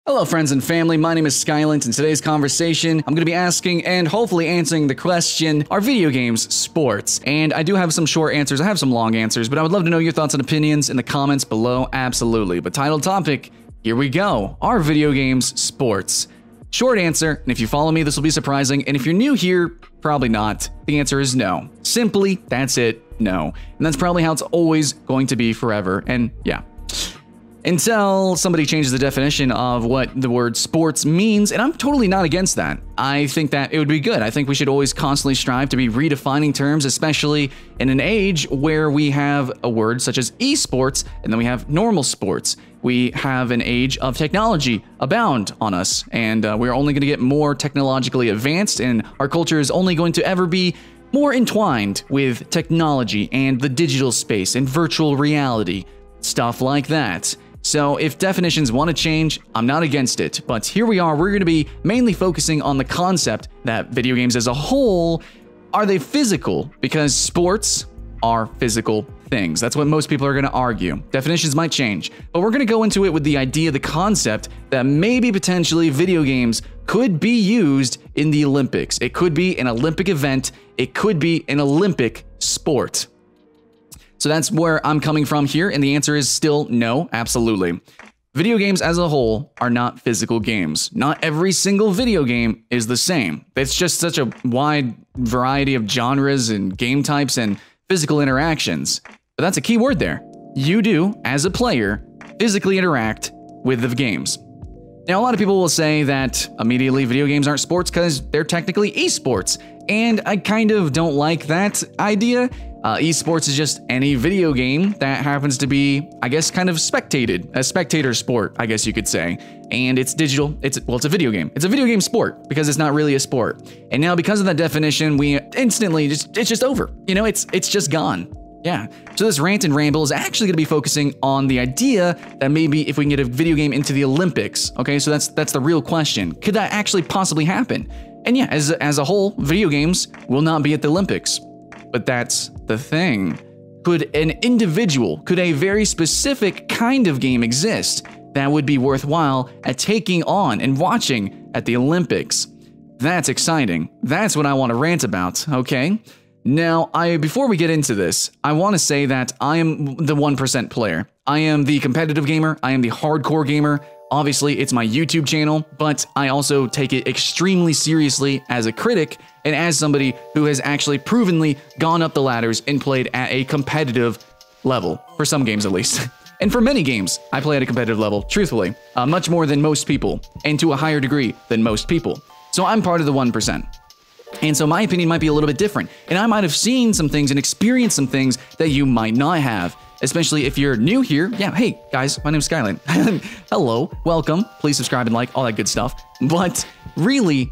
Hello friends and family, my name is Skylent. In today's conversation, I'm going to be asking and hopefully answering the question, are video games sports? And I do have some short answers, I have some long answers, but I would love to know your thoughts and opinions in the comments below, absolutely. But title topic, here we go. Are video games sports? Short answer, and if you follow me, this will be surprising, and if you're new here, probably not. The answer is no. Simply, that's it, no. And that's probably how it's always going to be forever, and yeah. Until somebody changes the definition of what the word sports means, and I'm totally not against that. I think that it would be good. I think we should always constantly strive to be redefining terms, especially in an age where we have a word such as esports, and then we have normal sports. We have an age of technology abound on us, and we're only going to get more technologically advanced, and our culture is only going to ever be more entwined with technology and the digital space and virtual reality, stuff like that. So if definitions want to change, I'm not against it, but here we are, we're going to be mainly focusing on the concept that video games as a whole, are they physical? Because sports are physical things. That's what most people are going to argue. Definitions might change, but we're going to go into it with the idea, the concept that maybe potentially video games could be used in the Olympics. It could be an Olympic event. It could be an Olympic sport. So that's where I'm coming from here, and the answer is still no, absolutely. Video games as a whole are not physical games. Not every single video game is the same. It's just such a wide variety of genres and game types and physical interactions. But that's a key word there. You do, as a player, physically interact with the games. Now, a lot of people will say that immediately video games aren't sports because they're technically esports, and I kind of don't like that idea. Esports is just any video game that happens to be, I guess, kind of spectated, a spectator sport, I guess you could say. And it's digital, it's a video game. It's a video game sport because it's not really a sport. And now because of that definition, we instantly, it's just over. You know, it's just gone. Yeah. So this rant and ramble is actually going to be focusing on the idea that maybe if we can get a video game into the Olympics, okay, so that's the real question. Could that actually possibly happen? And yeah, as a whole, video games will not be at the Olympics. But that's the thing. Could a very specific kind of game exist that would be worthwhile at taking on and watching at the Olympics? That's exciting. That's what I want to rant about, okay? Now, before we get into this, I want to say that I am the 1% player. I am the competitive gamer. I am the hardcore gamer. Obviously, it's my YouTube channel, but I also take it extremely seriously as a critic and as somebody who has actually provenly gone up the ladders and played at a competitive level, for some games at least. And for many games, I play at a competitive level, truthfully, much more than most people, and to a higher degree than most people. So I'm part of the 1%. And so my opinion might be a little bit different, and I might have seen some things and experienced some things that you might not have. Especially if you're new here. Yeah, hey guys, my name's Skylent. Hello, welcome. Please subscribe and like, all that good stuff. But really,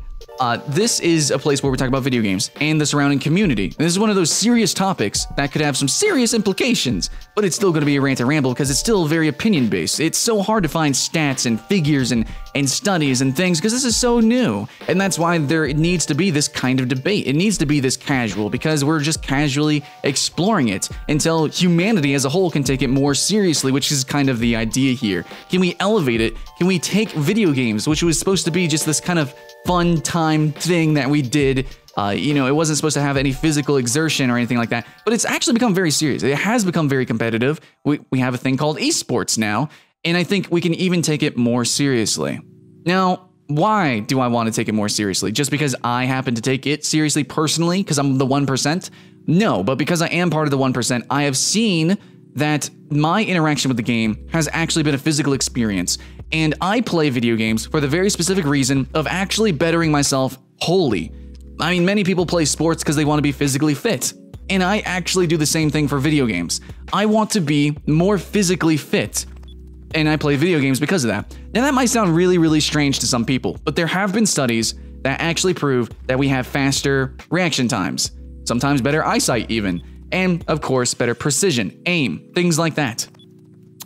this is a place where we talk about video games and the surrounding community. And this is one of those serious topics that could have some serious implications, but it's still going to be a rant and ramble because it's still very opinion-based. It's so hard to find stats and figures and studies and things because this is so new. And that's why there needs to be this kind of debate. It needs to be this casual because we're just casually exploring it until humanity as a whole can take it more seriously, which is kind of the idea here. Can we elevate it? Can we take video games, which was supposed to be just this kind of fun time thing that we did, you know, it wasn't supposed to have any physical exertion or anything like that, but it's actually become very serious. It has become very competitive. We have a thing called esports now, and I think we can even take it more seriously. Now, why do I want to take it more seriously? Just because I happen to take it seriously personally, because I'm the 1%? No, but because I am part of the 1%, I have seen that my interaction with the game has actually been a physical experience. And I play video games for the very specific reason of actually bettering myself wholly. I mean, many people play sports because they want to be physically fit. And I actually do the same thing for video games. I want to be more physically fit. And I play video games because of that. Now that might sound really, really strange to some people, but there have been studies that actually prove that we have faster reaction times, sometimes better eyesight even, and of course, better precision, aim, things like that.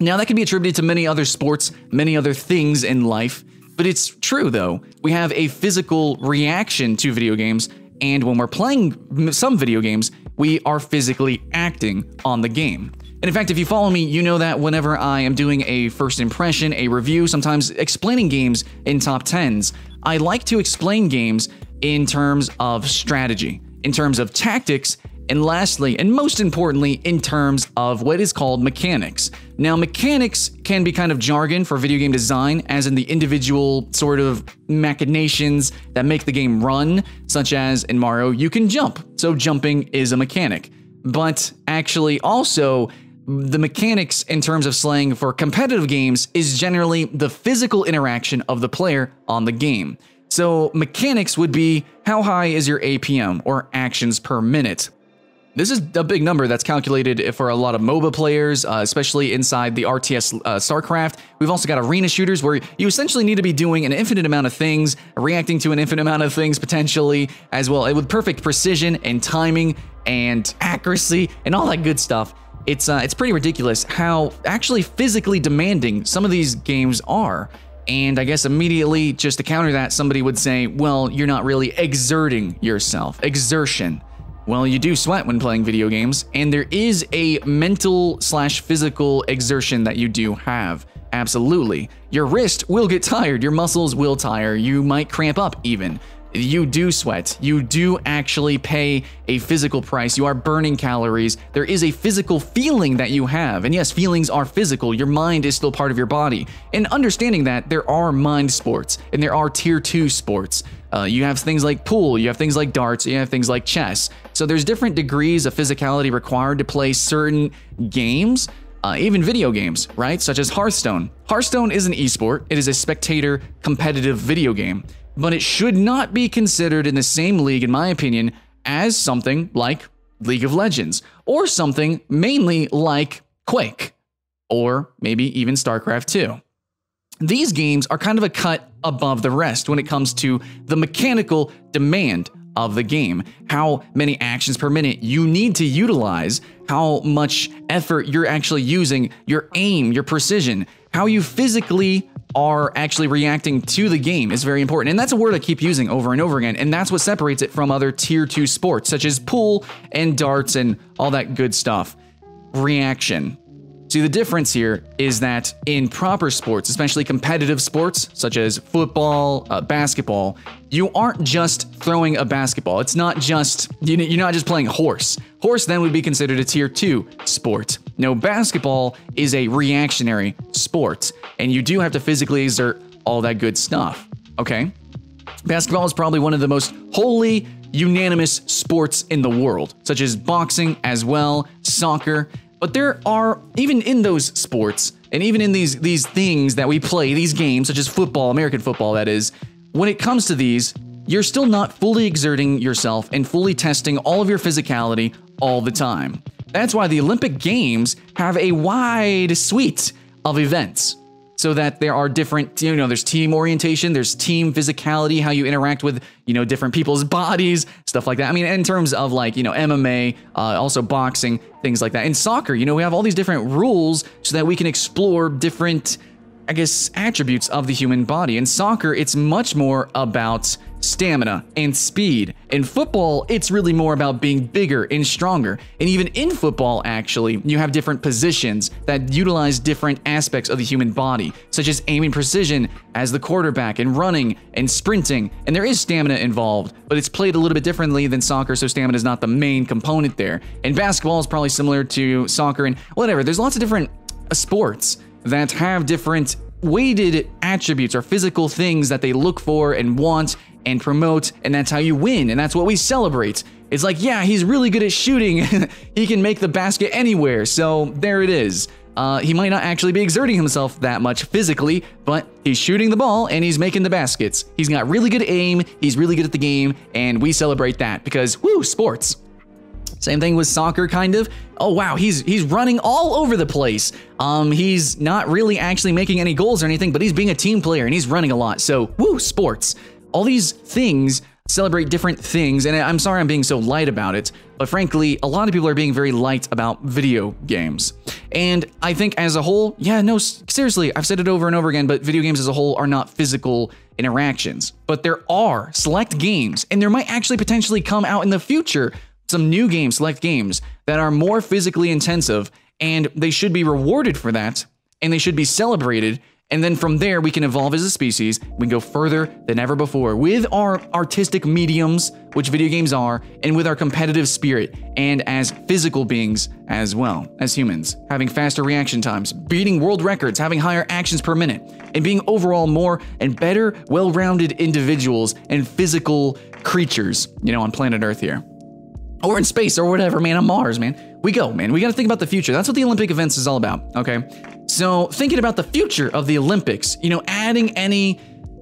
Now that can be attributed to many other sports, many other things in life, but it's true though. We have a physical reaction to video games, and when we're playing some video games, we are physically acting on the game. And in fact, if you follow me, you know that whenever I am doing a first impression, a review, sometimes explaining games in top 10s, I like to explain games in terms of strategy, in terms of tactics, and lastly, and most importantly, in terms of what is called mechanics. Now, mechanics can be kind of jargon for video game design, as in the individual sort of machinations that make the game run, such as in Mario, you can jump, so jumping is a mechanic. But actually also, the mechanics in terms of slang for competitive games is generally the physical interaction of the player on the game. So mechanics would be how high is your APM, or actions per minute. This is a big number that's calculated for a lot of MOBA players, especially inside the RTS StarCraft. We've also got arena shooters where you essentially need to be doing an infinite amount of things, reacting to an infinite amount of things potentially as well, with perfect precision and timing and accuracy and all that good stuff. It's pretty ridiculous how actually physically demanding some of these games are. And I guess immediately, just to counter that, somebody would say, well, you're not really exerting yourself. Exertion. Well, you do sweat when playing video games, and there is a mental/physical exertion that you do have. Absolutely. Your wrist will get tired, your muscles will tire, you might cramp up even. You do sweat, you do actually pay a physical price, you are burning calories, there is a physical feeling that you have, and yes, feelings are physical, your mind is still part of your body. And understanding that, there are mind sports, and there are tier 2 sports. You have things like pool, you have things like darts, you have things like chess. So there's different degrees of physicality required to play certain games, even video games, right? Such as Hearthstone. Hearthstone is an esport, it is a spectator competitive video game. But it should not be considered in the same league, in my opinion, as something like League of Legends, or something mainly like Quake, or maybe even StarCraft 2. These games are kind of a cut above the rest when it comes to the mechanical demand of the game, how many actions per minute you need to utilize, how much effort you're actually using, your aim, your precision, how you physically are actually reacting to the game is very important. And that's a word I keep using over and over again. And that's what separates it from other tier 2 sports, such as pool and darts and all that good stuff. Reaction. See, the difference here is that in proper sports, especially competitive sports, such as football, basketball, you aren't just throwing a basketball. It's not just, you're not just playing horse. Horse then would be considered a tier 2 sport. No, basketball is a reactionary sport, and you do have to physically exert all that good stuff, okay? Basketball is probably one of the most wholly unanimous sports in the world, such as boxing as well, soccer. But there are, even in those sports, and even in these things that we play, these games, such as football, American football that is, when it comes to these, you're still not fully exerting yourself and fully testing all of your physicality all the time. That's why the Olympic Games have a wide suite of events, so that there are different, there's team orientation, there's team physicality, how you interact with, different people's bodies, stuff like that. I mean, in terms of like, MMA, also boxing, things like that. In soccer, we have all these different rules so that we can explore different, I guess, attributes of the human body. In soccer, it's much more about stamina and speed. In football, it's really more about being bigger and stronger. And even in football, actually, you have different positions that utilize different aspects of the human body, such as aiming precision as the quarterback and running and sprinting. And there is stamina involved, but it's played a little bit differently than soccer, so stamina is not the main component there. And basketball is probably similar to soccer and whatever. There's lots of different sports that have different weighted attributes or physical things that they look for and want and promote, and that's how you win, and that's what we celebrate. It's like, yeah, he's really good at shooting. He can make the basket anywhere, so there it is. He might not actually be exerting himself that much physically, but he's shooting the ball and he's making the baskets. He's got really good aim, he's really good at the game, and we celebrate that because, woo, sports. Same thing with soccer, kind of. Oh, wow, he's running all over the place. He's not really actually making any goals or anything, but he's being a team player and he's running a lot. So, woo, sports. All these things celebrate different things, and I'm sorry I'm being so light about it, but frankly, a lot of people are being very light about video games. And I think as a whole, yeah, no, seriously, I've said it over and over again, but video games as a whole are not physical interactions. But there are select games, and there might actually potentially come out in the future some new games, select games, that are more physically intensive and they should be rewarded for that, and they should be celebrated. And then from there, we can evolve as a species. We can go further than ever before with our artistic mediums, which video games are, and with our competitive spirit, and as physical beings as well, as humans, having faster reaction times, beating world records, having higher actions per minute, and being overall more and better, well-rounded individuals and physical creatures, you know, on planet Earth here. Or in space or whatever, man, on Mars, man. We go, man. We got to think about the future. That's what the Olympic events is all about, okay? So thinking about the future of the Olympics, you know, adding any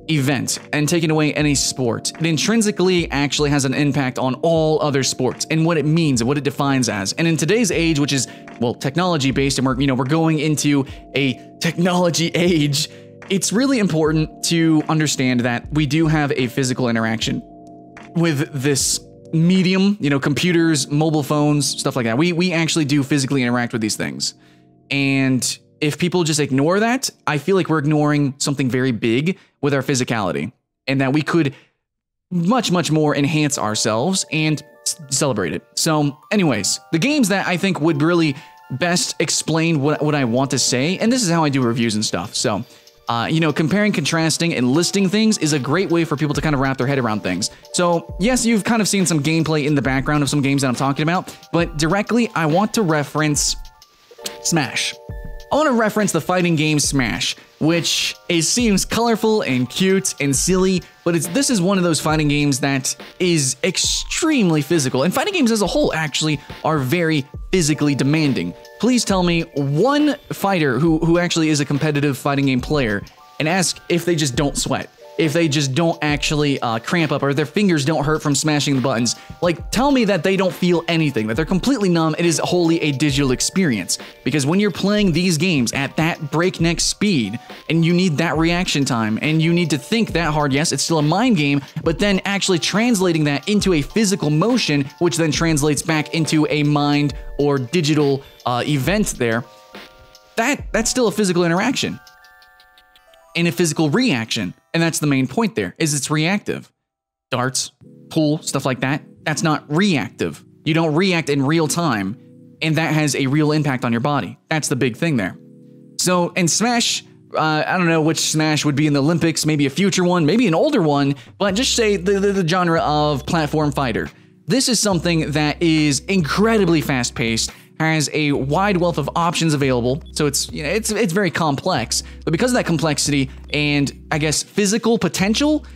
event and taking away any sport, it intrinsically actually has an impact on all other sports and what it means and what it defines as. And in today's age, which is, well, technology-based, and we're going into a technology age, it's really important to understand that we do have a physical interaction with this medium, you know, computers, mobile phones, stuff like that. We actually do physically interact with these things. And if people just ignore that, I feel like we're ignoring something very big with our physicality, and that we could much, much more enhance ourselves and celebrate it. So anyways, the games that I think would really best explain what I want to say, and this is how I do reviews and stuff. So, you know, comparing, contrasting, and listing things is a great way for people to kind of wrap their head around things. So yes, you've kind of seen some gameplay in the background of some games that I'm talking about, but directly, I want to reference Smash. I want to reference the fighting game Smash, which seems colorful and cute and silly, but this is one of those fighting games that is extremely physical. And fighting games as a whole actually are very physically demanding. Please tell me one fighter who actually is a competitive fighting game player and ask if they just don't sweat, if they just don't actually cramp up, or their fingers don't hurt from smashing the buttons. Like, tell me that they don't feel anything, that they're completely numb. It is wholly a digital experience. Because when you're playing these games at that breakneck speed, and you need that reaction time, and you need to think that hard, yes, it's still a mind game, but then actually translating that into a physical motion, which then translates back into a mind or digital event there, that's still a physical interaction. And a physical reaction. And that's the main point there, is it's reactive. Darts, pool, stuff like that, that's not reactive. You don't react in real time, and that has a real impact on your body. That's the big thing there. So in Smash, I don't know which Smash would be in the Olympics, maybe a future one, maybe an older one, but just say the genre of platform fighter. This is something that is incredibly fast-paced, has a wide wealth of options available, so it's very complex. But because of that complexity and, I guess, physical potential,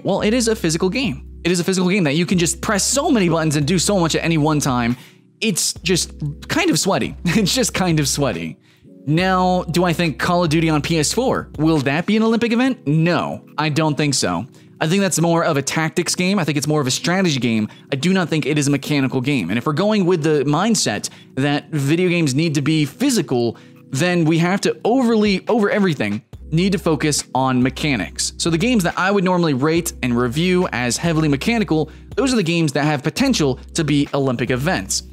well, it is a physical game. It is a physical game that you can just press so many buttons and do so much at any one time. It's just kind of sweaty. It's just kind of sweaty. Now, do I think Call of Duty on PS4, will that be an Olympic event? No, I don't think so. I think that's more of a tactics game. I think it's more of a strategy game. I do not think it is a mechanical game. And if we're going with the mindset that video games need to be physical, then we have to over everything, need to focus on mechanics. So the games that I would normally rate and review as heavily mechanical, those are the games that have potential to be Olympic events.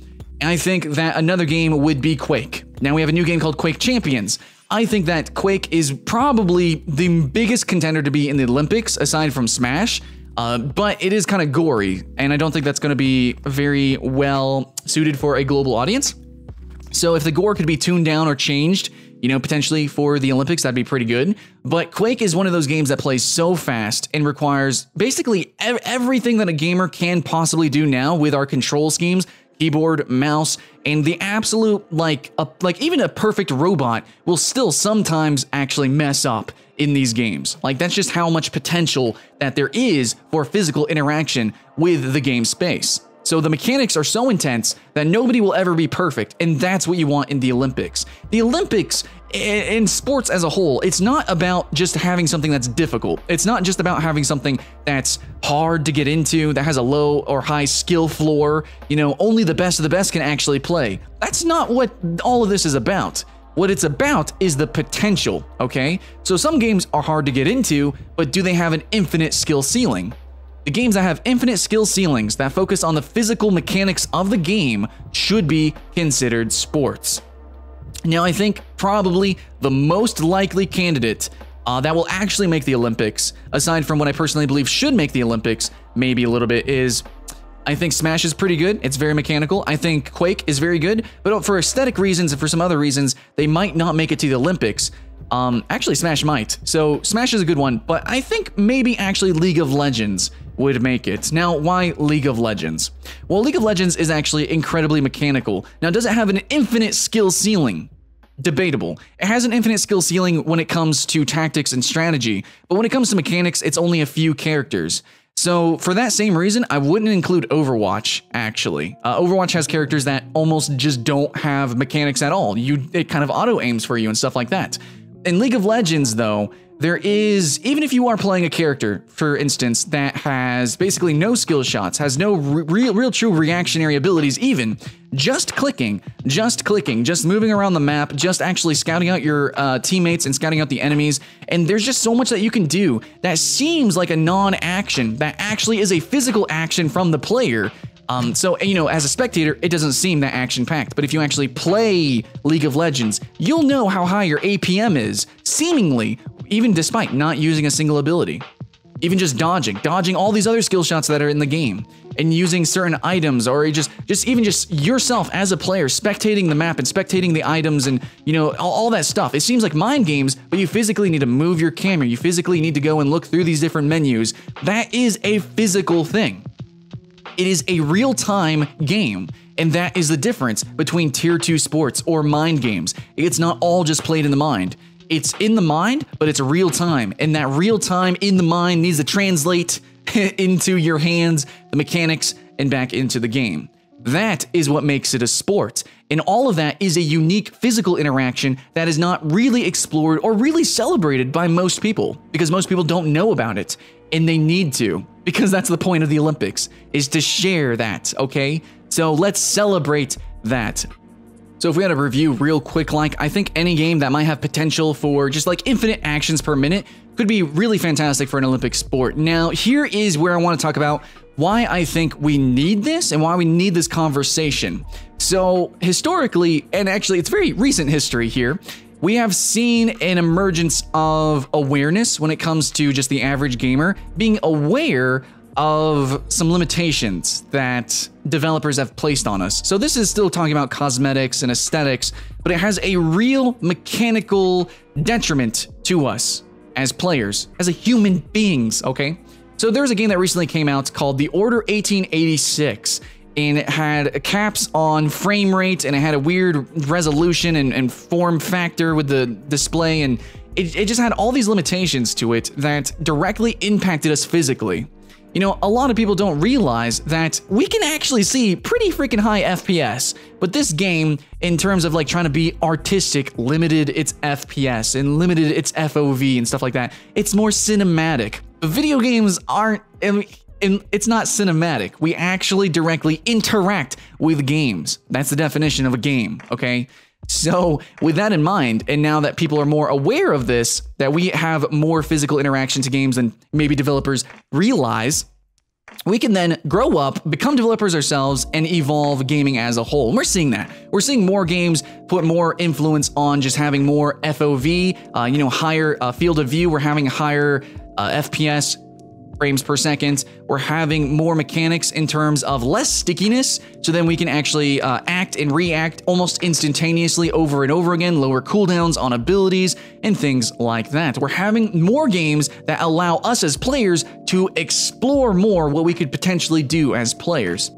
And I think that another game would be Quake. Now we have a new game called Quake Champions. I think that Quake is probably the biggest contender to be in the Olympics, aside from Smash, but it is kind of gory, and I don't think that's going to be very well suited for a global audience. So if the gore could be tuned down or changed, you know, potentially for the Olympics, that'd be pretty good. But Quake is one of those games that plays so fast and requires basically everything that a gamer can possibly do now with our control schemes, keyboard, mouse, and the absolute, like even a perfect robot will still sometimes actually mess up in these games. Like, that's just how much potential that there is for physical interaction with the game space. So the mechanics are so intense that nobody will ever be perfect, and that's what you want in the Olympics. The Olympics, in sports as a whole, it's not about just having something that's difficult. It's not just about having something that's hard to get into, that has a low or high skill floor. You know, only the best of the best can actually play. That's not what all of this is about. What it's about is the potential, okay? So some games are hard to get into, but do they have an infinite skill ceiling? The games that have infinite skill ceilings that focus on the physical mechanics of the game should be considered sports. Now, I think probably the most likely candidate that will actually make the Olympics, aside from what I personally believe should make the Olympics maybe a little bit, is I think Smash is pretty good. It's very mechanical. I think Quake is very good, but for aesthetic reasons and for some other reasons, they might not make it to the Olympics. Actually, Smash might. So Smash is a good one, but I think maybe actually League of Legends would make it. Now, why League of Legends? Well, League of Legends is actually incredibly mechanical. Now, does it have an infinite skill ceiling? Debatable. It has an infinite skill ceiling when it comes to tactics and strategy, but when it comes to mechanics, it's only a few characters. So for that same reason, I wouldn't include Overwatch, actually. Overwatch has characters that almost just don't have mechanics at all. It kind of auto-aims for you and stuff like that. In League of Legends, though, there is, even if you are playing a character, for instance, that has basically no skill shots, has no real true reactionary abilities even, just clicking, just moving around the map, just actually scouting out your teammates and scouting out the enemies, and there's just so much that you can do that seems like a non-action, that actually is a physical action from the player. So, you know, as a spectator, it doesn't seem that action-packed, but if you actually play League of Legends, you'll know how high your APM is, seemingly, even despite not using a single ability. Even just dodging all these other skill shots that are in the game, and using certain items, or just yourself as a player, spectating the map and spectating the items and, you know, all that stuff. It seems like mind games, but you physically need to move your camera, you physically need to go and look through these different menus. That is a physical thing. It is a real-time game, and that is the difference between Tier 2 sports or mind games. It's not all just played in the mind. It's in the mind, but it's real time, and that real time in the mind needs to translate into your hands, the mechanics, and back into the game. That is what makes it a sport, and all of that is a unique physical interaction that is not really explored or really celebrated by most people, because most people don't know about it, and they need to, because that's the point of the Olympics, is to share that, okay? So let's celebrate that. So if we had a review real quick, like, I think any game that might have potential for just like infinite actions per minute could be really fantastic for an Olympic sport. Now, here is where I want to talk about why I think we need this and why we need this conversation. So historically, and actually it's very recent history here, we have seen an emergence of awareness when it comes to just the average gamer being aware of some limitations that developers have placed on us. So this is still talking about cosmetics and aesthetics, but it has a real mechanical detriment to us as players, as a human beings, okay? So there's a game that recently came out called The Order 1886, and it had caps on frame rate, and it had a weird resolution and form factor with the display, and it just had all these limitations to it that directly impacted us physically. You know, a lot of people don't realize that we can actually see pretty freaking high FPS, but this game, in terms of like trying to be artistic, limited its FPS and limited its FOV and stuff like that. It's more cinematic. But video games aren't, it's not cinematic. We actually directly interact with games. That's the definition of a game, okay? So with that in mind, and now that people are more aware of this, that we have more physical interaction to games than maybe developers realize, we can then grow up, become developers ourselves, and evolve gaming as a whole. And we're seeing that. We're seeing more games put more influence on just having more FOV, you know, higher field of view. We're having higher FPS, frames per second. We're having more mechanics in terms of less stickiness, so then we can actually act and react almost instantaneously over and over again, lower cooldowns on abilities, and things like that. We're having more games that allow us as players to explore more what we could potentially do as players.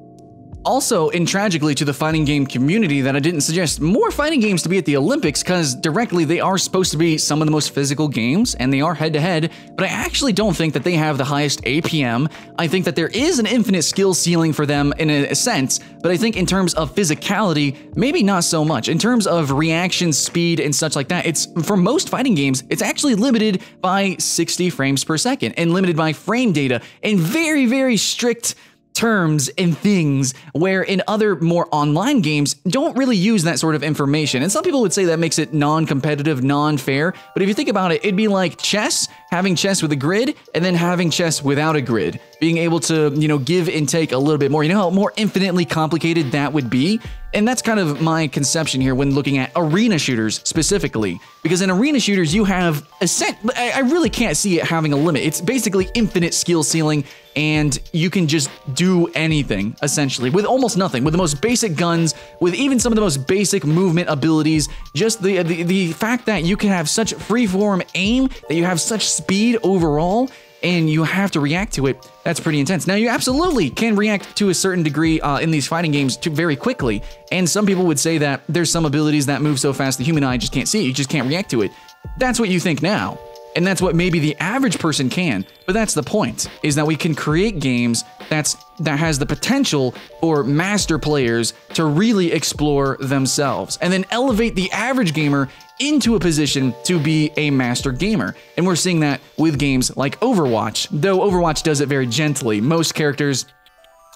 Also, and tragically to the fighting game community, that I didn't suggest more fighting games to be at the Olympics, because directly they are supposed to be some of the most physical games, and they are head-to-head, but I actually don't think that they have the highest APM. I think that there is an infinite skill ceiling for them in a sense, but I think in terms of physicality, maybe not so much. In terms of reaction speed and such like that, it's, for most fighting games, it's actually limited by 60 frames per second, and limited by frame data, and very, very strict terms and things, where in other more online games don't really use that sort of information. And some people would say that makes it non-competitive, non-fair, but if you think about it, it'd be like chess having chess with a grid and then having chess without a grid, being able to, give and take a little bit more. You know how more infinitely complicated that would be? And that's kind of my conception here when looking at arena shooters specifically. Because in arena shooters, you have I really can't see it having a limit. It's basically infinite skill ceiling, and you can just do anything, essentially, with almost nothing, with the most basic guns, with even some of the most basic movement abilities. Just the fact that you can have such freeform aim, that you have such speed overall, and you have to react to it, that's pretty intense. Now, you absolutely can react to a certain degree in these fighting games very quickly, and some people would say that there's some abilities that move so fast the human eye just can't see it, you just can't react to it. That's what you think now, and that's what maybe the average person can, but that's the point, is that we can create games that has the potential for master players to really explore themselves, and then elevate the average gamer into a position to be a master gamer. And we're seeing that with games like Overwatch, though Overwatch does it very gently. Most characters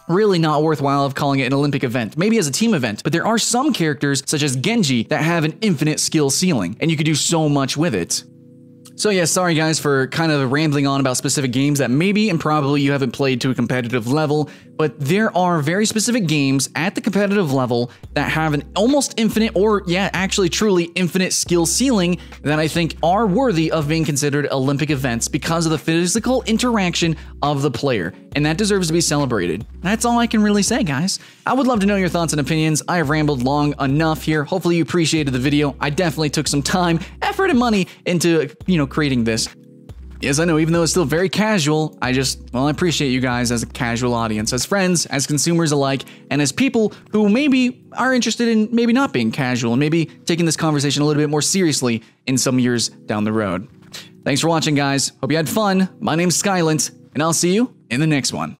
really not worthwhile of calling it an Olympic event, maybe as a team event, but there are some characters such as Genji that have an infinite skill ceiling, and you could do so much with it. So yeah, sorry guys for kind of rambling on about specific games that maybe and probably you haven't played to a competitive level, but there are very specific games at the competitive level that have an almost infinite, or yeah, actually truly infinite skill ceiling that I think are worthy of being considered Olympic events because of the physical interaction of the player, and that deserves to be celebrated. That's all I can really say, guys. I would love to know your thoughts and opinions. I have rambled long enough here. Hopefully you appreciated the video. I definitely took some time, effort, and money into, creating this. Yes, I know, even though it's still very casual, I appreciate you guys as a casual audience, as friends, as consumers alike, and as people who maybe are interested in maybe not being casual and maybe taking this conversation a little bit more seriously in some years down the road. Thanks for watching, guys. Hope you had fun. My name's Skylent, and I'll see you in the next one.